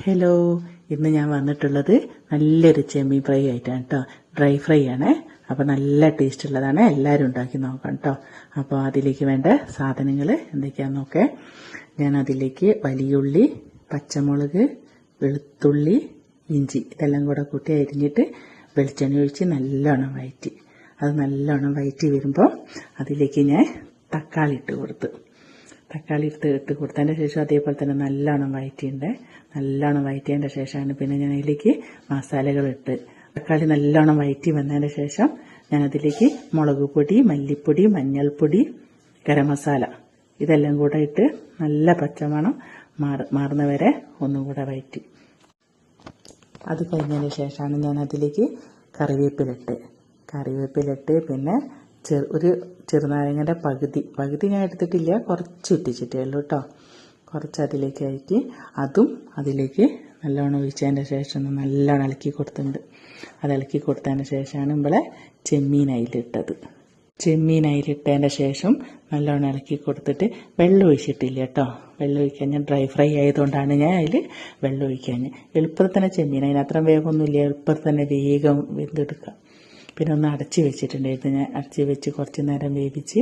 Hello, ഇന്ന് ഞാൻ വന്നിട്ടുള്ളത് നല്ലൊരു ചെമ്മീൻ ഫ്രൈ ആയിട്ടാണ് കേട്ടോ. ഡ്രൈ ഫ്രൈ ആണ്. അപ്പോൾ നല്ല ടേസ്റ്റ് ഉള്ളതാണ്. എല്ലാവരും ഉണ്ടാക്കി നോക്കാം കേട്ടോ. അപ്പോൾ അതിലേക്ക് വേണ്ട സാധനങ്ങൾ എന്തൊക്കെയാണെന്ന് നോക്കേ. ഞാൻ അതിലേക്ക് വലിയുള്ളി, പച്ചമുളക്, വെളുത്തുള്ളി, ഇഞ്ചി ഇതെല്ലാം കൂടെ കൂട്ടി അരിഞ്ഞിട്ട് വെളിച്ചെണ്ണ ഒഴിച്ച് നല്ലോണം വഴറ്റി. അത് നല്ലോണം വഴറ്റി വരുമ്പോൾ അതിലേക്ക് ഞാൻ തക്കാളി ഇട്ട് കൊടുത്തു. തക്കാളി ഇട്ട് കൊടുത്തതിൻ്റെ ശേഷം അതേപോലെ തന്നെ നല്ലോണം വഴറ്റിയുണ്ട്. നല്ലോണം വഴറ്റിയതിൻ്റെ ശേഷമാണ് പിന്നെ ഞാൻ അതിലേക്ക് മസാലകളിട്ട്. തക്കാളി നല്ലോണം വഴറ്റി വന്നതിന് ശേഷം ഞാൻ അതിലേക്ക് മുളക് പൊടി, മല്ലിപ്പൊടി, മഞ്ഞൾപ്പൊടി, ഗരം മസാല ഇതെല്ലാം കൂടെ ഇട്ട് നല്ല പച്ചമണം മാറുന്നവരെ ഒന്നും കൂടെ വഴറ്റി. അത് കഴിഞ്ഞതിന് ശേഷമാണ് ഞാൻ അതിലേക്ക് കറിവേപ്പിലിട്ട് പിന്നെ ഒരു ചെറുനാരങ്ങൻ്റെ പകുതി ഞാൻ എടുത്തിട്ടില്ല, കുറച്ച് ഇട്ടിച്ചിട്ടേ ഉള്ളൂ കേട്ടോ. കുറച്ച് അതിലേക്ക് ആയിട്ട് അതും അതിലേക്ക് നല്ലോണം ഒഴിച്ചതിൻ്റെ ശേഷം നല്ലോണം ഇളക്കി കൊടുത്തിട്ടുണ്ട്. അത് ഇളക്കി കൊടുത്തതിന് ശേഷമാണ് ഇവിടെ ചെമ്മീൻ അതിലിട്ടത്. ചെമ്മീൻ അതിലിട്ടതിൻ്റെ ശേഷം നല്ലോണം ഇളക്കി കൊടുത്തിട്ട് വെള്ളം ഒഴിച്ചിട്ടില്ല കേട്ടോ. വെള്ളം ഒഴിക്കാൻ ഞാൻ ഡ്രൈ ഫ്രൈ ആയതുകൊണ്ടാണ് ഞാൻ അതിൽ വെള്ളം ഒഴിക്കാൻ. എളുപ്പത്തിൽ തന്നെ ചെമ്മീൻ അതിനത്ര വേഗമൊന്നുമില്ല, എളുപ്പത്തിൽ തന്നെ വേഗം വെന്തെടുക്കാം. പിന്നെ ഒന്ന് അടച്ച് വെച്ചിട്ടുണ്ടായിരുന്നു. ഞാൻ അടച്ച് വെച്ച് കുറച്ച് നേരം വേവിച്ച്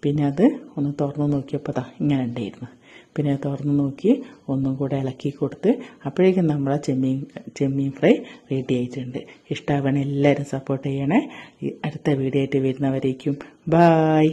പിന്നെ അത് ഒന്ന് തുറന്ന് നോക്കിയപ്പോൾ ഇങ്ങനെ ഉണ്ടായിരുന്നു. പിന്നെ തുറന്ന് നോക്കി ഒന്നും കൂടെ ഇളക്കി കൊടുത്ത് അപ്പോഴേക്കും നമ്മളെ ചെമ്മീൻ ഫ്രൈ റെഡി ആയിട്ടുണ്ട്. ഇഷ്ടമാവണേ എല്ലാവരും സപ്പോർട്ട് ചെയ്യണേ. അടുത്ത വീഡിയോ ആയിട്ട് വരുന്നവരേക്കും ബായ്.